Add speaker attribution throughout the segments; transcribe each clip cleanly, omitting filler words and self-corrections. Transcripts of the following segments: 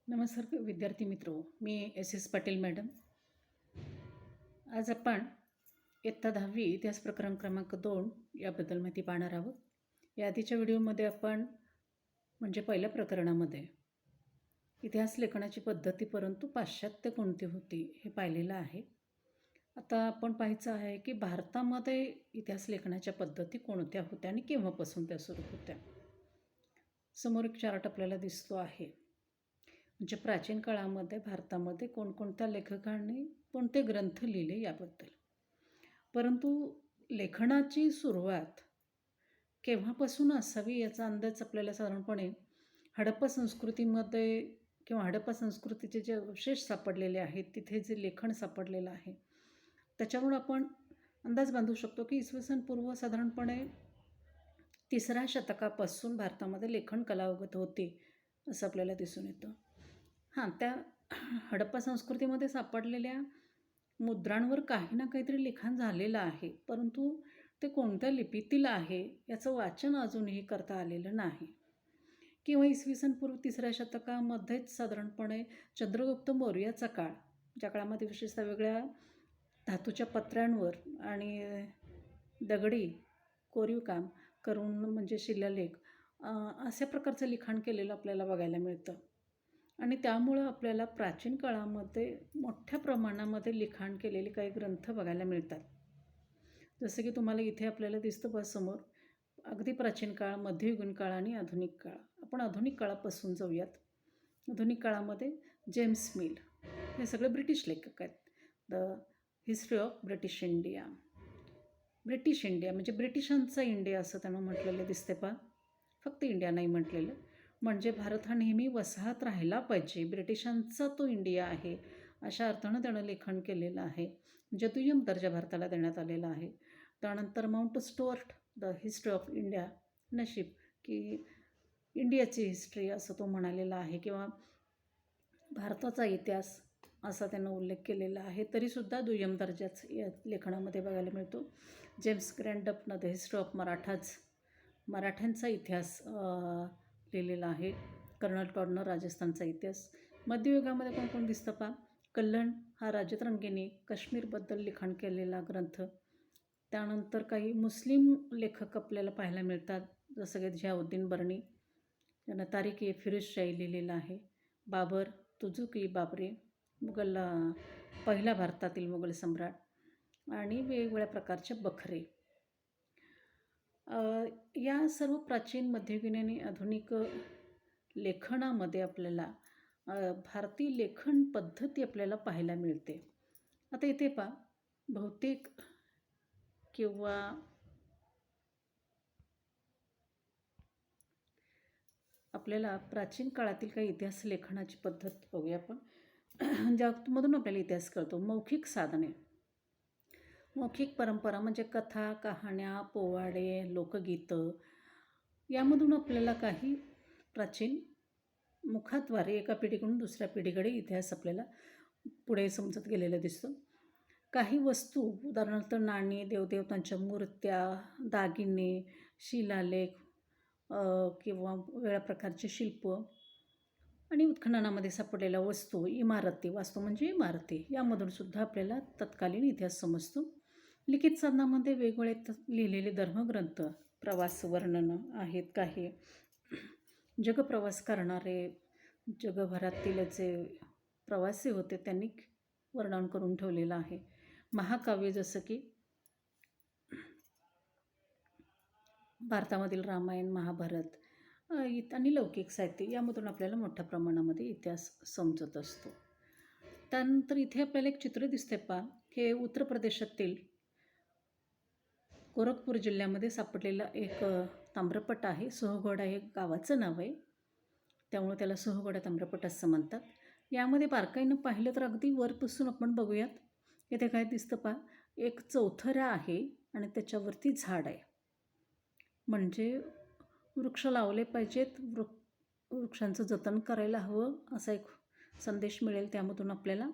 Speaker 1: नमस्कार विद्यार्थी मित्रो, मी एस पाटील मॅडम. आज आपण इयत्ता 10वी इतिहास प्रकरण क्रमांक 2 याबद्दल माहिती पाहणार आहोत. या आधीच्या व्हिडिओमध्ये आपण म्हणजे पहिल्या प्रकरणामध्ये इतिहास लेखनाची पद्धती परंतु पाश्चात्य कोणती होती हे पाहिलेलं आहे. आता आपण पाहायचं आहे की भारतामध्ये इतिहास लेखनाच्या पद्धती कोणत्या होत्या आणि केव्हापासून त्या सुरू होत्या. समोर एक चार्ट आपल्याला दिसतो आहे. म्हणजे प्राचीन काळामध्ये भारतामध्ये कोणकोणत्या लेखकांनी कोणते ग्रंथ लिहिले याबद्दल. परंतु लेखनाची सुरुवात केव्हापासून असावी याचा अंदाज आपल्याला साधारणपणे हडप्पा संस्कृतीमध्ये किंवा हडप्पा संस्कृतीचे जे अवशेष सापडलेले आहेत तिथे जे लेखन सापडलेलं आहे त्याच्यावरून आपण अंदाज बांधू शकतो की इसवी सन पूर्व साधारणपणे 3ऱ्या शतकापासून भारतामध्ये लेखन कला उगत होती असं आपल्याला दिसून येतं. त्या हडप्पा संस्कृतीमध्ये सापडलेल्या मुद्रांवर काही ना काहीतरी लिखाण झालेलं आहे, परंतु ते कोणत्या लिपीतील आहे याचं वाचन अजूनही करता आलेलं नाही. किंवा इसवी सन पूर्व 3ऱ्या शतकामध्येच साधारणपणे चंद्रगुप्त मौर्याचा काळ, ज्या काळामध्ये विशेषतः वेगळ्या धातूच्या पत्र्यांवर आणि दगडी कोरीव काम करून म्हणजे शिलालेख अशा प्रकारचं लिखाण केलेलं आपल्याला बघायला मिळतं. आणि त्यामुळं आपल्याला प्राचीन काळामध्ये मोठ्या प्रमाणामध्ये लिखाण केलेले काही ग्रंथ बघायला मिळतात. जसं की तुम्हाला इथे आपल्याला दिसतं बा समोर अगदी प्राचीन काळ, मध्ययुगीन काळ आणि आधुनिक काळ. आपण आधुनिक काळापासून जाऊयात. आधुनिक काळामध्ये जेम्स मिल हे सगळे ब्रिटिश लेखक आहेत. The history of British India. British India म्हणजे ब्रिटिशांचा इंडिया असं त्यांना म्हटलेलं दिसते पहा. फक्त इंडिया नाही म्हटलेलं. म्हणजे भारत हा नेहमी वसाहत राहिला पाहिजे, ब्रिटिशांचा तो इंडिया आहे अशा अर्थानं त्यानं लेखन केलेलं आहे. म्हणजे दुय्यम दर्जा भारताला देण्यात आलेला आहे. त्यानंतर mount Stuart the history of India, नशीब की इंडियाची हिस्ट्री असं तो म्हणालेला आहे किंवा भारताचा इतिहास असा त्यानं उल्लेख केलेला आहे. तरीसुद्धा दुय्यम दर्जाच या लेखनामध्ये बघायला मिळतो. जेम्स ग्रँडपनं द हिस्ट्री ऑफ मराठाज, मराठ्यांचा इतिहास लिहिलेला आहे. कर्नल टॉडनं राजस्थानचा इतिहास. मध्ययुगामध्ये कोण कोण दिसतं पहा. कल्याण हा राजतरंगीने काश्मीरबद्दल लिखाण केलेला ग्रंथ. त्यानंतर काही मुस्लिम लेखक आपल्याला पाहायला मिळतात, जसं की झियाउद्दीन बर्नी, त्यानं तारिख ए फिरोजशाही लिहिलेला आहे. बाबर, तुझुकी बाबरी, पहिला भारतातील मुघल सम्राट आणि वेगवेगळ्या प्रकारचे बखरे. या सर्व प्राचीन, मध्ययुगीन आणि आधुनिक लेखनामध्ये आपल्याला भारतीय लेखन पद्धती आपल्याला पाहायला मिळते. आता इथे पहा, बहुतेक किंवा आपल्याला प्राचीन काळातील काही इतिहास लेखनाची पद्धत बघूया आपण. ज्यामधून आपल्याला इतिहास कळतो. मौखिक साधने, मौखिक परंपरा म्हणजे कथा, कहाण्या, पोवाडे, लोकगीतं यामधून आपल्याला काही प्राचीन मुखाद्वारे एका पिढीकडून दुसऱ्या पिढीकडे इतिहास आपल्याला पुढे समजत गेलेला दिसतो. काही वस्तू, उदाहरणार्थ नाणी, देवदेवतांच्या मूर्त्या, दागिने, शिलालेख किंवा वेगळ्या प्रकारचे शिल्प आणि उत्खननामध्ये सापडलेल्या वस्तू, इमारती, वास्तू म्हणजे इमारती, यामधून सुद्धा आपल्याला तत्कालीन इतिहास समजतो. लिखित साधनामध्ये वेगवेगळे लिहिलेले धर्मग्रंथ, प्रवास वर्णनं आहेत. काही जगप्रवास करणारे, जगभरातील जे प्रवासी होते त्यांनी वर्णन करून ठेवलेलं आहे. महाकाव्य जसं की भारतामधील रामायण, महाभारत आणि लौकिक साहित्य यामधून आपल्याला मोठ्या प्रमाणामध्ये इतिहास समजत असतो. त्यानंतर इथे आपल्याला एक चित्र दिसते पहा. हे उत्तर प्रदेशातील गोरखपूर जिल्ह्यामध्ये सापडलेला एक ताम्रपट आहे. सोहगड हे गावाचं नाव आहे, त्यामुळे त्याला सोहगड ताम्रपट असं म्हणतात. यामध्ये बारकाईनं पाहिलं तर अगदी वरपासून आपण बघूयात. इथे काय दिसतं पहा, एक चौथरा आहे आणि त्याच्यावरती झाड आहे. म्हणजे वृक्ष लावले पाहिजेत, वृक्षांचं जतन करायला हवं असा एक संदेश मिळेल त्यामधून आपल्याला.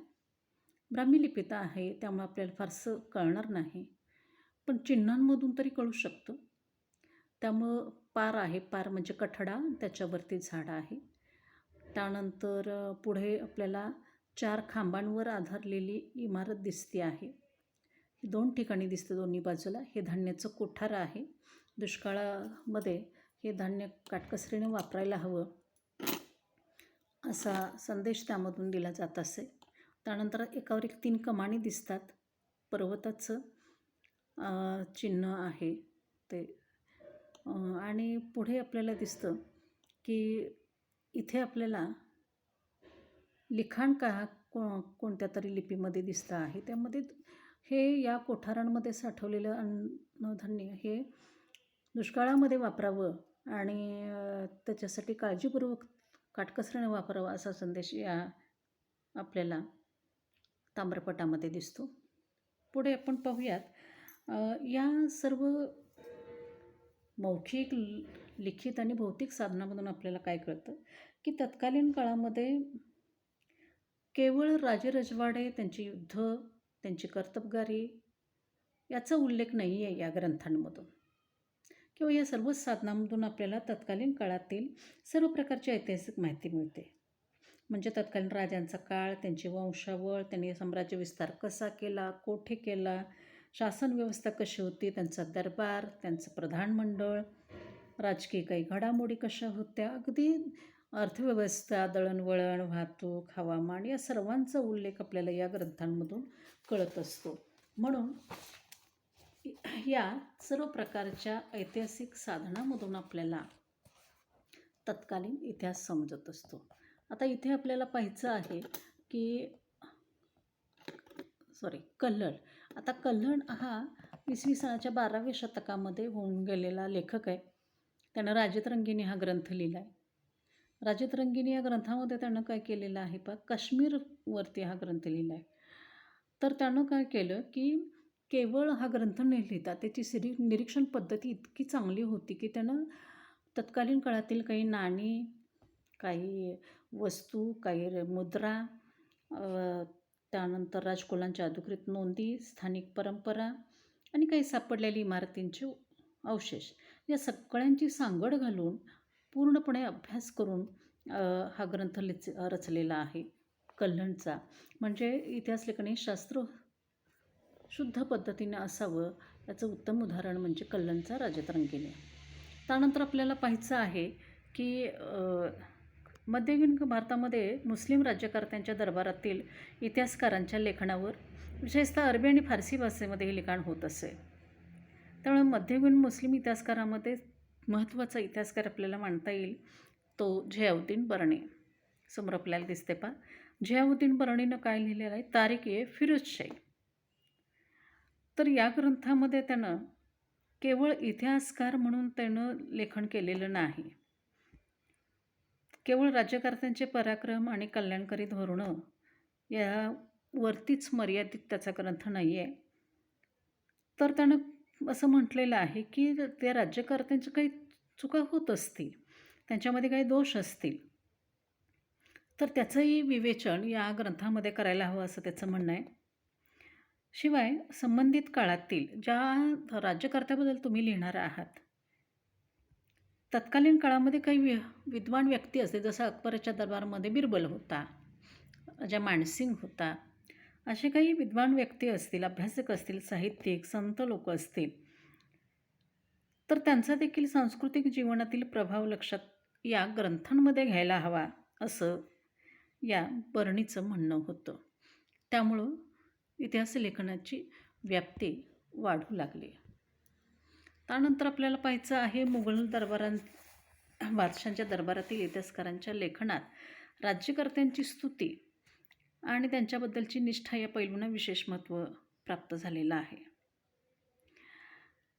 Speaker 1: ब्राह्मी लिपीत आहे त्यामुळे आपल्याला फारसं कळणार नाही, पण चिन्हांमधून तरी कळू शकतं. त्यामुळं पार आहे, पार म्हणजे कठडा, त्याच्यावरती झाड आहे. त्यानंतर पुढे आपल्याला 4 खांबांवर आधारलेली इमारत दिसते आहे. 2 ठिकाणी दिसतं दोन्ही बाजूला. हे धान्याचं कोठार आहे. दुष्काळामध्ये हे धान्य काटकसरीने वापरायला हवं असा संदेश त्यामधून दिला जात असे. त्यानंतर एकावर एक 3 कमानी दिसतात. पर्वताचं चिन्ह आहे ते. आणि पुढे आपल्याला दिसतं की इथे आपल्याला लिखाण कोणत्या तरी लिपीमध्ये दिसतं आहे. त्यामध्ये हे या कोठारांमध्ये साठवलेलं अन्नधान्य हे दुष्काळामध्ये वापरावं आणि त्याच्यासाठी काळजीपूर्वक काटकसरीने वापरावा असा संदेश या आपल्याला ताम्रपटामध्ये दिसतो. पुढे आपण पाहूयात या सर्व मौखिक, लिखित आणि भौतिक साधनामधून आपल्याला काय कळतं की तत्कालीन काळामध्ये केवळ राजेरजवाडे, त्यांची युद्ध, त्यांची कर्तबगारी याचा उल्लेख नाही आहे या ग्रंथांमधून किंवा या सर्वच साधनांमधून आपल्याला तत्कालीन काळातील सर्व प्रकारची ऐतिहासिक माहिती मिळते. म्हणजे तत्कालीन राजांचा काळ, त्यांची वंशावळ, त्यांनी साम्राज्य विस्तार कसा केला, कोठे केला, शासन व्यवस्था कशी होती, त्यांचा दरबार, त्यांचं प्रधानमंडळ, राजकीय काही घडामोडी कशा होत्या, अगदी अर्थव्यवस्था, दळणवळण, वाहतूक, हवामान या सर्वांचा उल्लेख आपल्याला या ग्रंथांमधून कळत असतो. म्हणून या सर्व प्रकारच्या ऐतिहासिक साधनामधून आपल्याला तत्कालीन इतिहास समजत असतो. आता इथे आपल्याला पाहायचं आहे की कल्हण. आता कल्हण हा इसवी सनाच्या 12व्या शतकामध्ये होऊन गेलेला लेखक आहे. त्यानं राजतरंगिणी हा ग्रंथ लिहिला आहे. राजतरंगिणी या ग्रंथामध्ये त्यानं काय केलेलं आहे काश्मीरवरती हा ग्रंथ लिहिला आहे. तर त्यानं काय केलं की केवळ हा ग्रंथ न लिहिता त्याची निरीक्षण पद्धती इतकी चांगली होती की त्यानं तत्कालीन काळातील काही नाणी, काही वस्तू, काही मुद्रा, त्यानंतर राजकुलांच्या अधिकृत नोंदी, स्थानिक परंपरा आणि काही सापडलेली इमारतींचे अवशेष या सगळ्यांची सांगड घालून पूर्णपणे अभ्यास करून हा ग्रंथ रचलेला आहे कल्हणचा. म्हणजे इतिहास लेखन शास्त्र शुद्ध पद्धतीने असावं याचं उत्तम उदाहरण म्हणजे कल्हणचा राजतरंगिणी. त्यानंतर आपल्याला पाहायचं आहे की मध्ययुगीन भारतामध्ये मुस्लिम राज्यकर्त्यांच्या दरबारातील इतिहासकारांच्या लेखनावर विशेषतः अरबी आणि फारसी भाषेमध्ये हे लिखाण होत असे. त्यामुळे मध्ययुगीन मुस्लिम इतिहासकारामध्ये महत्त्वाचा इतिहासकार आपल्याला मानता येईल तो झियाउद्दीन बर्णी. समोर आपल्याला दिसते झियाउद्दीन बर्णीनं काय लिहिलेलं आहे, तारीख-ए-फिरोजशाही. तर या ग्रंथामध्ये त्यानं केवळ इतिहासकार म्हणून त्यानं लेखन केलेलं नाही. केवळ राज्यकर्त्यांचे पराक्रम आणि कल्याणकारी धोरणं यावरतीच मर्यादित त्याचा ग्रंथ नाही आहे. तर त्यानं असं म्हटलेलं आहे की त्या राज्यकर्त्यांच्या काही चुका होत असतील, त्यांच्यामध्ये काही दोष असतील, तर त्याचंही विवेचन या ग्रंथामध्ये करायला हवं असं त्याचं म्हणणं आहे. शिवाय संबंधित काळातील ज्या राज्यकर्त्याबद्दल तुम्ही लिहिणार आहात, तत्कालीन काळामध्ये काही विद्वान व्यक्ती असते, जसं अकबराच्या दरबारमध्ये बिरबल होता, राजा मानसिंग होता, असे काही विद्वान व्यक्ती असतील, अभ्यासक असतील, साहित्यिक, संत लोक असतील, तर त्यांचा देखील सांस्कृतिक जीवनातील प्रभाव लक्षात या ग्रंथांमध्ये घ्यायला हवा असं या बर्णीचं म्हणणं होतं. त्यामुळं इतिहास लेखनाची व्याप्ती वाढू लागली. त्यानंतर आपल्याला पाहायचं आहे मुघल बादशांच्या दरबारातील इतिहासकारांच्या लेखनात राज्यकर्त्यांची स्तुती आणि त्यांच्याबद्दलची निष्ठा या पैलूंना विशेष महत्त्व प्राप्त झालेलं आहे.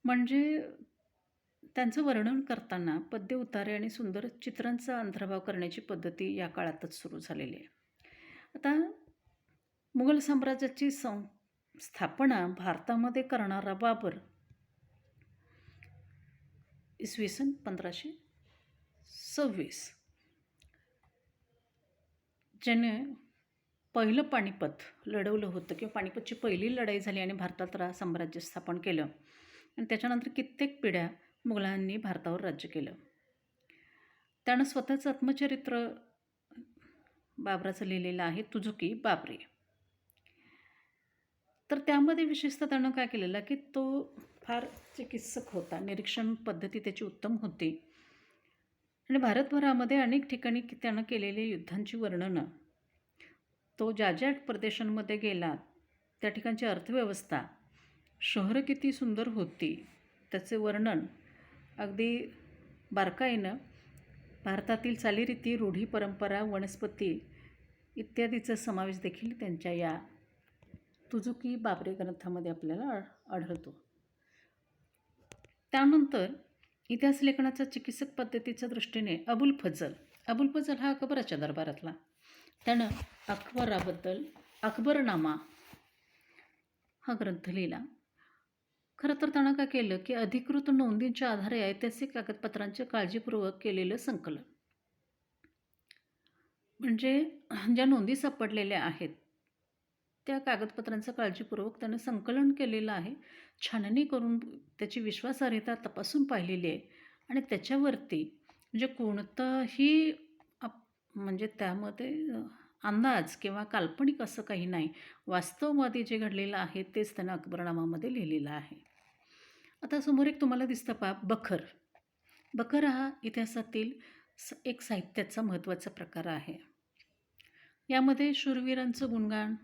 Speaker 1: म्हणजे त्यांचं वर्णन करताना पद्य, उतारे आणि सुंदर चित्रांचा अंतर्भाव करण्याची पद्धती या काळातच सुरू झालेली आहे. आता मुघल साम्राज्याची स्थापना भारतामध्ये करणारा बाबर इसवी सन 1526 ज्याने पहिलं पानिपत लढवलं होतं किंवा पानिपतची पहिली लढाई झाली आणि भारतात साम्राज्य स्थापन केलं आणि त्याच्यानंतर कित्येक पिढ्या मुघलांनी भारतावर राज्य केलं. त्यानं स्वतःचं आत्मचरित्र बाबराचं लिहिलेलं आहे तुझुकी बाबरी. तर त्यामध्ये विशेषतः त्यानं काय केलेलं की तो फार चिकित्सक होता, निरीक्षण पद्धती त्याची उत्तम होती आणि भारतभरामध्ये अनेक ठिकाणी त्यानं केलेली युद्धांची वर्णनं, तो ज्या ज्या प्रदेशांमध्ये गेला त्या ठिकाणची अर्थव्यवस्था, शहरं किती सुंदर होती, त्याचे वर्णन अगदी बारकाईनं भारतातील चालीरीती, रूढी, परंपरा, वनस्पती इत्यादीचा समावेश देखील त्यांच्या या तुझुकी बाबरी ग्रंथामध्ये आपल्याला आढळतो. त्यानंतर इतिहास लेखनाच्या चिकित्सक पद्धतीच्या दृष्टीने अबुल फजल हा अकबराच्या दरबारातला. त्यानं अकबराबद्दल अकबरनामा हा ग्रंथ लिहिला. खरं तर त्यानं काय केलं की अधिकृत नोंदींच्या आधारे ऐतिहासिक कागदपत्रांचे काळजीपूर्वक केलेलं संकलन, म्हणजे ज्या नोंदी सापडलेल्या आहेत त्या कागदपत्रांचं काळजीपूर्वक त्यानं संकलन केलेलं आहे, छाननी करून त्याची विश्वासार्हता तपासून पाहिलेली आहे आणि त्याच्यावरती म्हणजे कोणतंही म्हणजे त्यामध्ये अंदाज किंवा काल्पनिक असं काही नाही, वास्तववादी जे घडलेलं आहे तेच त्यानं अकबरनामामध्ये लिहिलेलं आहे. आता समोर एक तुम्हाला दिसतं पहा बखर हा इतिहासातील एक साहित्याचा महत्त्वाचा प्रकार आहे. यामध्ये शूरवीरांचं गुणगान,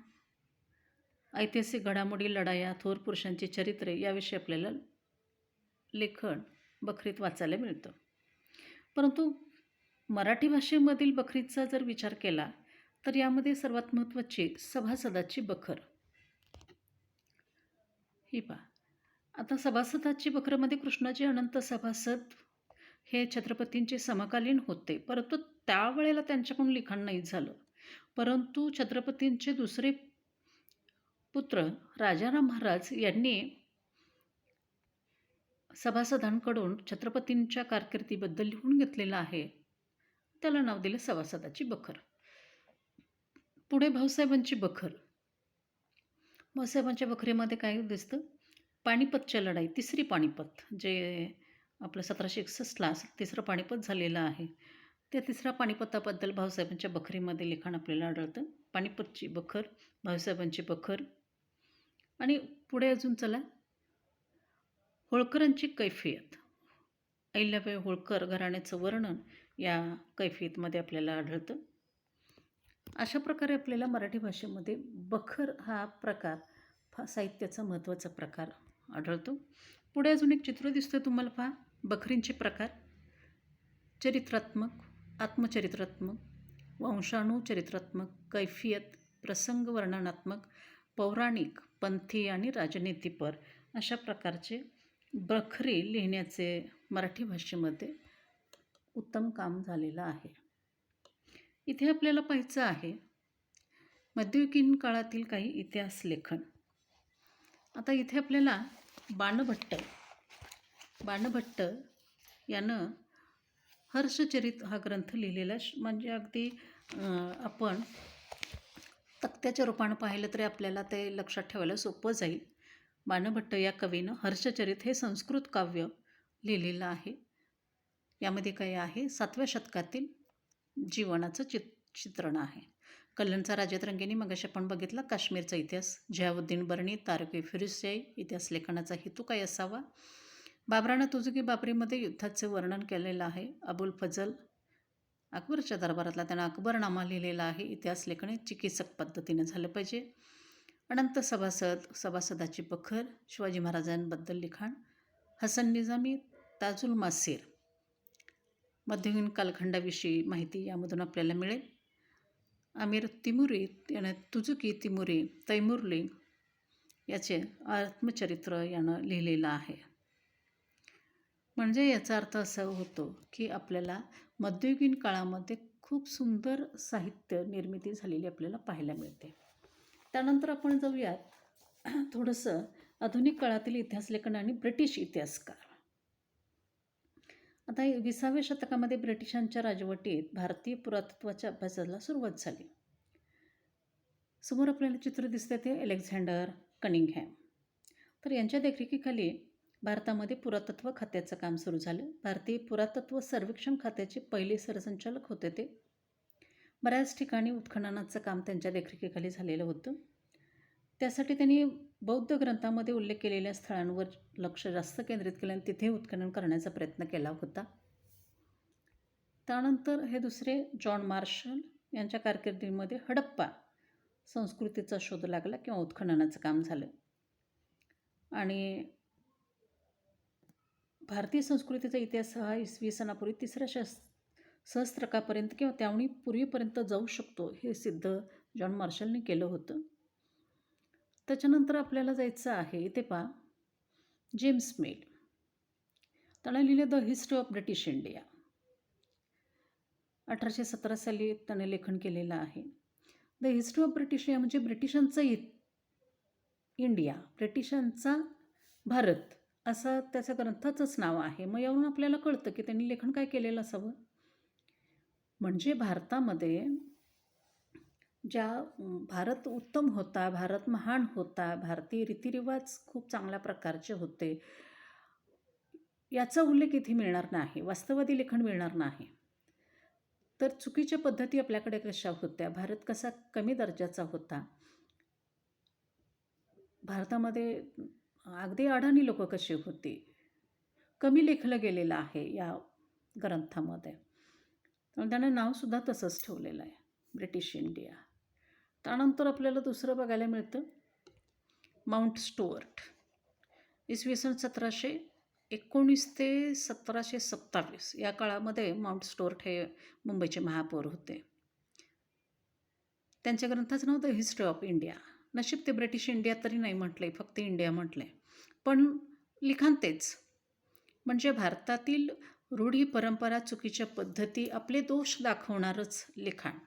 Speaker 1: ऐतिहासिक घडामोडी, लढाया, थोर पुरुषांची चरित्रे याविषयी आपल्याला लेखन बखरीत वाचायला मिळतं. परंतु मराठी भाषेमधील बखरीचा जर विचार केला तर यामध्ये सर्वात महत्त्वाची सभासदाची बखर ही पहा. आता सभासदाची बखरमध्ये कृष्णाजी अनंत सभासद हे छत्रपतींचे समकालीन होते, परंतु त्यावेळेला त्यांच्याकडून लिखाण नाही झालं. परंतु छत्रपतींचे दुसरे पुत्र राजाराम महाराज यांनी सभासदांकडून छत्रपतींच्या कारकिर्दीबद्दल लिहून घेतलेलं आहे, त्याला नाव दिलं सभासदाची बखर. पुढे भाऊसाहेबांची बखर. भाऊसाहेबांच्या बखरीमध्ये काय दिसतं, पानिपतच्या लढाई, तिसरी पानिपत, जे आपलं 1761ला तिसरं पानिपत झालेलं आहे, त्या तिसऱ्या पानिपताबद्दल भाऊसाहेबांच्या बखरीमध्ये लिखाण आपल्याला आढळतं. पानिपतची बखर, भाऊसाहेबांची बखर. आणि पुढे अजून चला, होळकरांची कैफियत, अहिल्याबाई होळकर घराण्याचं वर्णन या कैफियतमध्ये आपल्याला आढळतं. अशा प्रकारे आपल्याला मराठी भाषेमध्ये बखर हा प्रकार साहित्याचा महत्त्वाचा प्रकार आढळतो. पुढे अजून एक चित्र दिसतं तुम्हाला पहा, बखरींचे प्रकार: चरित्रात्मक, आत्मचरित्रात्मक, वंशाणुचरित्रात्मक, कैफियत, प्रसंग वर्णनात्मक, पौराणिक, पंथी आणि राजनीतीपर अशा प्रकारचे बखरी लिहिण्याचे मराठी भाषेमध्ये उत्तम काम झालेलं आहे. इथे आपल्याला पाहायचं आहे मध्ययुगीन काळातील काही इतिहास लेखन. आता इथे आपल्याला बाणभट्ट यानं हर्षचरित हा ग्रंथ लिहिलेला, म्हणजे अगदी आपण तक्त्याच्या रूपानं पाहिलं तरी आपल्याला ते लक्षात ठेवायला सोपं जाईल. बाणभट्ट या कवीनं हर्षचरित हे संस्कृत काव्य लिहिलेलं आहे. यामध्ये काय आहे, 7व्या शतकातील जीवनाचं चित्रण आहे. कल्याणचा राजतरंगिणी मगाशी आपण बघितला, काश्मीरचा इतिहास, जियाउद्दीन बर्णी, तारक फिरोजशाही इतिहास लेखनाचा हेतू काय असावा. बाबरानं तुझुकी बाबरीमध्ये युद्धाचे वर्णन केलेलं आहे. अबुल फजल अकबरच्या दरबारातला, त्यानं अकबरनामा लिहिलेला आहे. इतिहास लेखन चिकित्सक पद्धतीने झालं पाहिजे. अनंत सभासदाची बखर, शिवाजी महाराजांबद्दल लिखाण, हसन निजामी, ताजुल मासीर, मध्ययुगीन कालखंडाविषयी माहिती यामधून आपल्याला मिळेल. अमीर तिमुरी यानं तुझुकी तैमुरली याचे आत्मचरित्र यानं लिहिलेलं आहे. म्हणजे याचा अर्थ असा होतो की आपल्याला मध्ययुगीन काळामध्ये खूप सुंदर साहित्य निर्मिती झालेली आपल्याला पाहायला मिळते. त्यानंतर आपण जाऊयात थोडंसं आधुनिक काळातील इतिहास लेखन आणि ब्रिटिश इतिहासकार. आता 20व्या शतकामध्ये ब्रिटिशांच्या राजवटीत भारतीय पुरातत्वाच्या अभ्यासाला सुरुवात झाली. समोर आपल्याला चित्र दिसते ते अलेक्झांडर कनिंगहॅम. तर यांच्या देखरेखीखाली भारतामध्ये पुरातत्व खात्याचं काम सुरू झालं. भारतीय पुरातत्व सर्वेक्षण खात्याचे पहिले सरसंचालक होते ते. बऱ्याच ठिकाणी उत्खननाचं काम त्यांच्या देखरेखीखाली झालेलं होतं. त्यासाठी त्यांनी बौद्ध ग्रंथामध्ये उल्लेख केलेल्या स्थळांवर लक्ष जास्त केंद्रित केलं आणि तिथे उत्खनन करण्याचा प्रयत्न केला होता. त्यानंतर हे दुसरे जॉन मार्शल यांच्या कारकिर्दीमध्ये हडप्पा संस्कृतीचा शोध लागला किंवा उत्खननाचं काम झालं. आणि भारतीय संस्कृतीचा इतिहास हा इसवी सनापूर्वी 3ऱ्या सहस्त्रकापर्यंत किंवा त्याहूनही पूर्वीपर्यंत जाऊ शकतो हे सिद्ध जॉन मार्शलने केलं होतं. त्याच्यानंतर आपल्याला जायचं आहे इथे पहा जेम्स मिल. त्याने लिहिले the history of British India. 1817 साली त्याने लेखन केलेलं आहे. The history of British India म्हणजे ब्रिटिशांचा इंडिया, ब्रिटिशांचा भारत असं त्याच्या ग्रंथाचंच नाव आहे. मग यावरून आपल्याला कळतं की त्यांनी लेखन काय केलेलं असावं. म्हणजे भारतामध्ये भारत उत्तम होता, भारत महान होता, भारतीय रीतिरिवाज खूप चांगल्या प्रकारचे होते, याचा उल्लेख इथे मिळणार नाही, वास्तववादी लेखन मिळणार नाही. तर चुकीच्या पद्धती आपल्याकडे कशा होत्या, भारत कसा कमी दर्जाचा होता, भारतामध्ये अगदी अडाणी लोक कशी होती, कमी लेखलं गेलेलं आहे या ग्रंथामध्ये. त्यानं नावसुद्धा तसंच ठेवलेलं आहे, ब्रिटिश इंडिया. त्यानंतर आपल्याला दुसरं बघायला मिळतं माउंट स्टुअर्ट. इसवी सन 1719 ते 1727 या काळामध्ये माउंट स्टुअर्ट हे मुंबईचे महापौर होते. त्यांच्या ग्रंथाचं नाव द हिस्ट्री ऑफ इंडिया. नशीब ते ब्रिटिश इंडिया तरी नाही म्हटले, फक्त इंडिया म्हटले, पण लिखाण तेच. म्हणजे भारतातील रूढी परंपरा, चुकीच्या पद्धती, आपले दोष दाखवणारच लिखाण.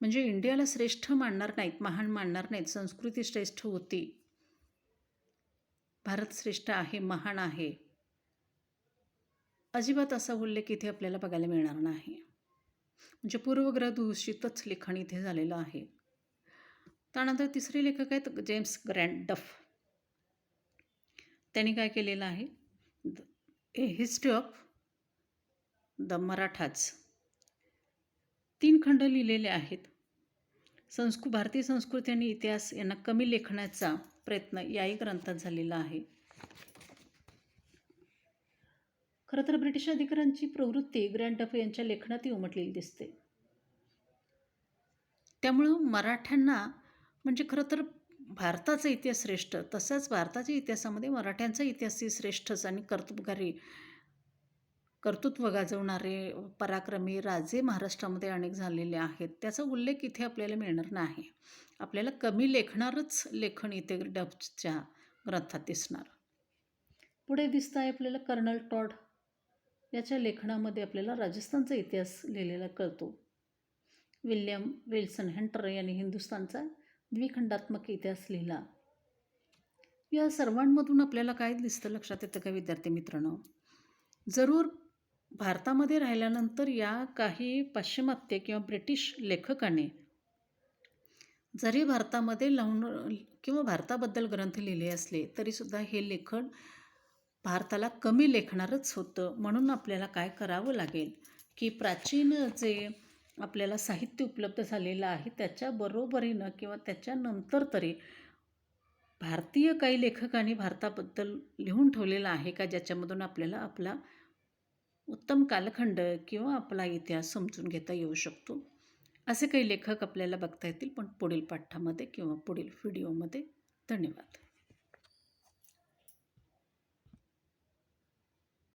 Speaker 1: म्हणजे इंडियाला श्रेष्ठ मानणार नाहीत, महान मानणार नाहीत, संस्कृती श्रेष्ठ होती, भारत श्रेष्ठ आहे, महान आहे, अजिबात असा उल्लेख इथे आपल्याला बघायला मिळणार नाही. म्हणजे पूर्वग्रह दूषितच लिखाण इथे झालेलं आहे. त्यानंतर तिसरे लेखक आहेत जेम्स ग्रँट डफ. त्यांनी काय केलेलं आहे, ए हिस्ट्री ऑफ द मराठाज. 3 खंड लिहिलेले आहेत. भारतीय संस्कृती आणि इतिहास यांना कमी लेखण्याचा प्रयत्न याही ग्रंथात झालेला आहे. खरं तर ब्रिटिश अधिकाऱ्यांची प्रवृत्ती ग्रँट डफ यांच्या लेखनातही उमटलेली दिसते. त्यामुळं मराठ्यांना म्हणजे खरं तर भारताचा इतिहास श्रेष्ठ, तसंच भारताच्या इतिहासामध्ये मराठ्यांचा इतिहासही श्रेष्ठच आणि कर्तृत्व गाजवणारे पराक्रमी राजे महाराष्ट्रामध्ये अनेक झालेले आहेत. त्याचा उल्लेख इथे आपल्याला मिळणार नाही. आपल्याला कमी लेखणारच लेखन इथे डफच्या ग्रंथात दिसणार. पुढे दिसतं आहे आपल्याला कर्नल टॉड. याच्या लेखनामध्ये आपल्याला राजस्थानचा इतिहास लिहिलेला कळतो. विल्यम विल्सन हंटर यांनी हिंदुस्थानचा द्विखंडात्मक इतिहास लिहिला. या सर्वांमधून आपल्याला काय दिसतं लक्षात येतं का विद्यार्थी मित्रांनो, जरूर भारतामध्ये राहिल्यानंतर या काही पाश्चिमात्य किंवा ब्रिटिश लेखकाने जरी भारतामध्ये किंवा भारताबद्दल ग्रंथ लिहिले असले तरीसुद्धा हे लेखन भारताला कमी लेखणारच होतं. म्हणून आपल्याला काय करावं लागेल की प्राचीन जे आपल्याला साहित्य उपलब्ध झालेलं आहे त्याच्या बरोबरीनं किंवा त्याच्यानंतर तरी भारतीय काही लेखकांनी भारताबद्दल लिहून ठेवलेलं आहे का, ज्याच्यामधून आपल्याला आपला उत्तम कालखंड किंवा आपला इतिहास समजून घेता येऊ शकतो. असे काही लेखक आपल्याला बघता येतील पण पुढील पाठामध्ये किंवा पुढील व्हिडिओमध्ये. धन्यवाद.